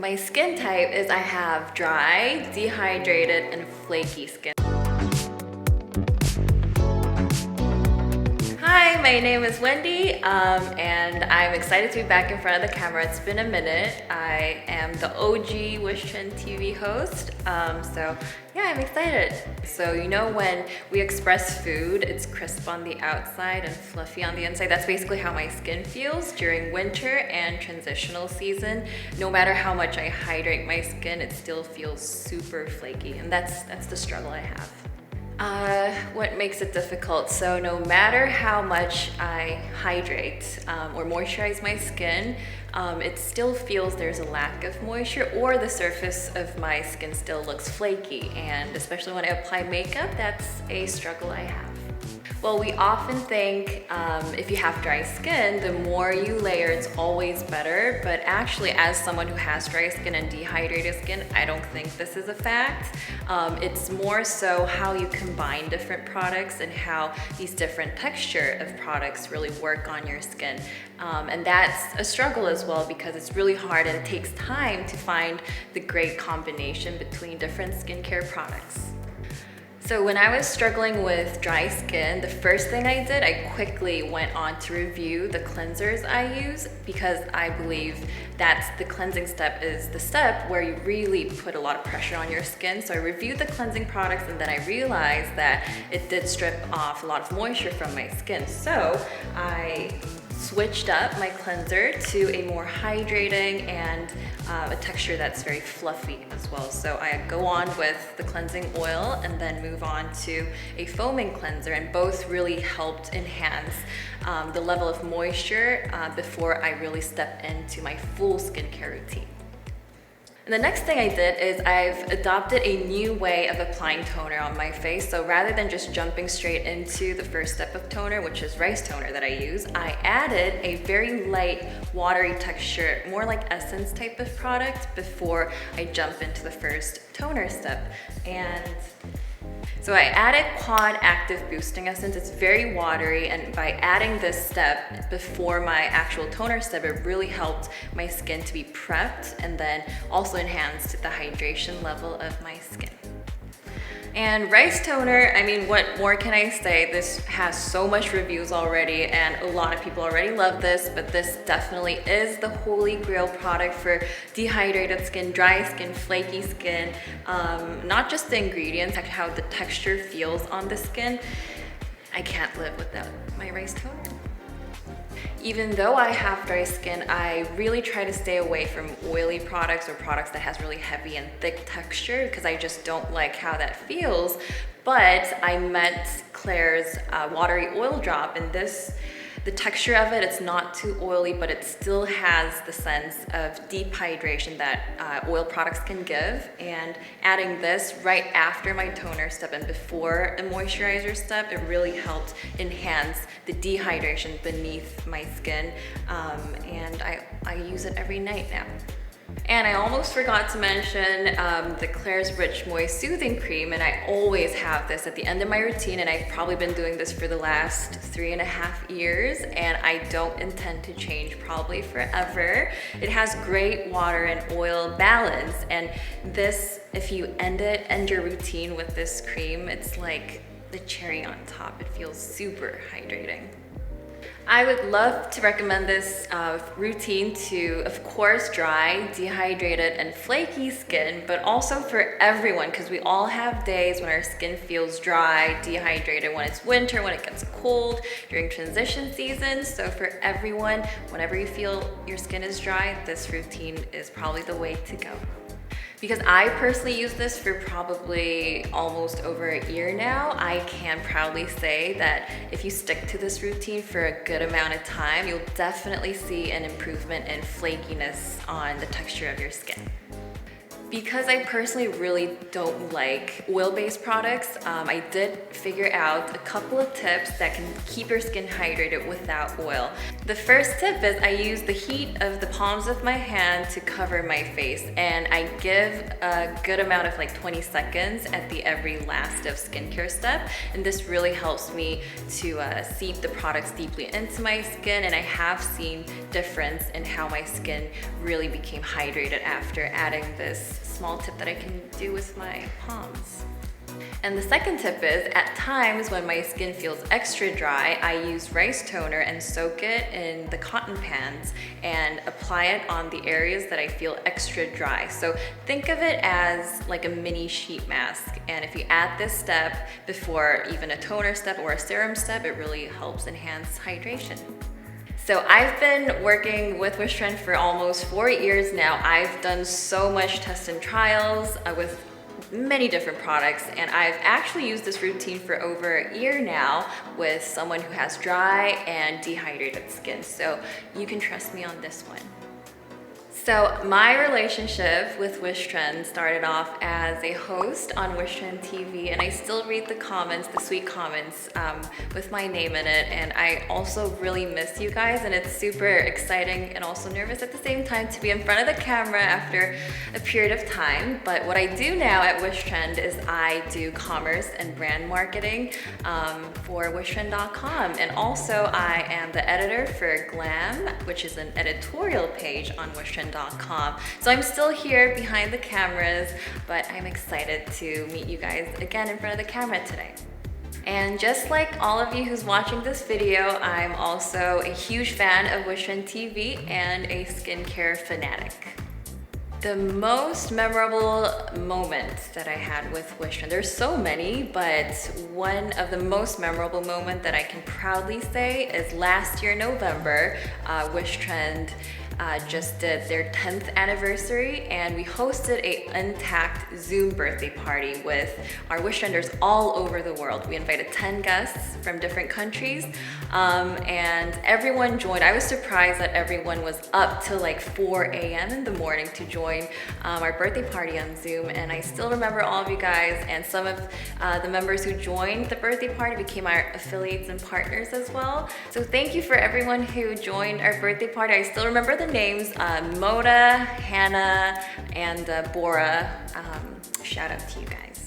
My skin type is I have dry, dehydrated, and flaky skin. Hi, my name is Wendy, and I'm excited to be back in front of the camera. It's been a minute. I am the OG Wishtrend TV host, so yeah, I'm excited. So you know when we express food, it's crisp on the outside and fluffy on the inside. That's basically how my skin feels during winter and transitional season. No matter how much I hydrate my skin, it still feels super flaky, and that's the struggle I have. What makes it difficult? So no matter how much I hydrate or moisturize my skin, it still feels there's a lack of moisture, or the surface of my skin still looks flaky. And especially when I apply makeup, that's a struggle I have. Well, we often think if you have dry skin, the more you layer, it's always better. But actually, as someone who has dry skin and dehydrated skin, I don't think this is a fact. It's more so how you combine different products and how these different texture of products really work on your skin. And that's a struggle as well, because it's really hard and it takes time to find the great combination between different skincare products. So when I was struggling with dry skin, the first thing I did, I quickly went on to review the cleansers I use, because I believe that's the cleansing step is the step where you really put a lot of pressure on your skin. So I reviewed the cleansing products, and then I realized that it did strip off a lot of moisture from my skin. So I switched up my cleanser to a more hydrating and a texture that's very fluffy as well. So I go on with the cleansing oil and then move on to a foaming cleanser, and both really helped enhance the level of moisture before I really step into my full skincare routine. And the next thing I did is I've adopted a new way of applying toner on my face. So rather than just jumping straight into the first step of toner, which is rice toner that I use, I added a very light, watery texture, more like essence type of product before I jump into the first toner step. And so I added Quad Active Boosting Essence. It's very watery, and by adding this step before my actual toner step, it really helped my skin to be prepped and then also enhanced the hydration level of my skin. And rice toner, I mean, what more can I say? This has so much reviews already, and a lot of people already love this, but this definitely is the holy grail product for dehydrated skin, dry skin, flaky skin. Not just the ingredients, like how the texture feels on the skin. I can't live without my rice toner. Even though I have dry skin, I really try to stay away from oily products or products that has really heavy and thick texture, because I just don't like how that feels. But I met Claire's Watery Oil Drop, and the texture of it, it's not too oily, but it still has the sense of deep hydration that oil products can give. And adding this right after my toner step and before a moisturizer step, it really helped enhance the dehydration beneath my skin. And I use it every night now. And I almost forgot to mention the Claire's Rich Moist Soothing Cream, and I always have this at the end of my routine, and I've probably been doing this for the last 3.5 years, and I don't intend to change probably forever. It has great water and oil balance, and this, if you end your routine with this cream, it's like the cherry on top. It feels super hydrating. I would love to recommend this routine to, of course, dry, dehydrated, and flaky skin, but also for everyone, because we all have days when our skin feels dry, dehydrated, when it's winter, when it gets cold, during transition season. So for everyone, whenever you feel your skin is dry, this routine is probably the way to go. Because I personally use this for probably almost over a year now, I can proudly say that if you stick to this routine for a good amount of time, you'll definitely see an improvement in flakiness on the texture of your skin. Because I personally really don't like oil-based products, I did figure out a couple of tips that can keep your skin hydrated without oil. The first tip is I use the heat of the palms of my hand to cover my face, and I give a good amount of like 20 seconds at the every last of skincare step, and this really helps me to seep the products deeply into my skin, and I have seen difference in how my skin really became hydrated after adding this small tip that I can do with my palms. And the second tip is, at times when my skin feels extra dry, I use rice toner and soak it in the cotton pads and apply it on the areas that I feel extra dry. So think of it as like a mini sheet mask. And if you add this step before even a toner step or a serum step, it really helps enhance hydration. So I've been working with Wishtrend for almost 4 years now. I've done so much tests and trials with many different products, and I've actually used this routine for over a year now with someone who has dry and dehydrated skin. So you can trust me on this one. So my relationship with Wishtrend started off as a host on Wishtrend TV, and I still read the comments, the sweet comments with my name in it, and I also really miss you guys, and it's super exciting and also nervous at the same time to be in front of the camera after a period of time. But what I do now at Wishtrend is I do commerce and brand marketing for Wishtrend.com, and also I am the editor for Glam, which is an editorial page on Wishtrend.com. So I'm still here behind the cameras, but I'm excited to meet you guys again in front of the camera today. And just like all of you who's watching this video, I'm also a huge fan of Wishtrend TV and a skincare fanatic. The most memorable moment that I had with Wishtrend, there's so many, but one of the most memorable moment that I can proudly say is last year, November, Wishtrend just did their 10th anniversary, and we hosted a untagged Zoom birthday party with our Wishtrenders all over the world. We invited 10 guests from different countries, and everyone joined. I was surprised that everyone was up till like 4 a.m. in the morning to join our birthday party on Zoom, and I still remember all of you guys, and some of the members who joined the birthday party became our affiliates and partners as well. So thank you for everyone who joined our birthday party. I still remember the names, Moda, Hannah, and Bora. Shout out to you guys.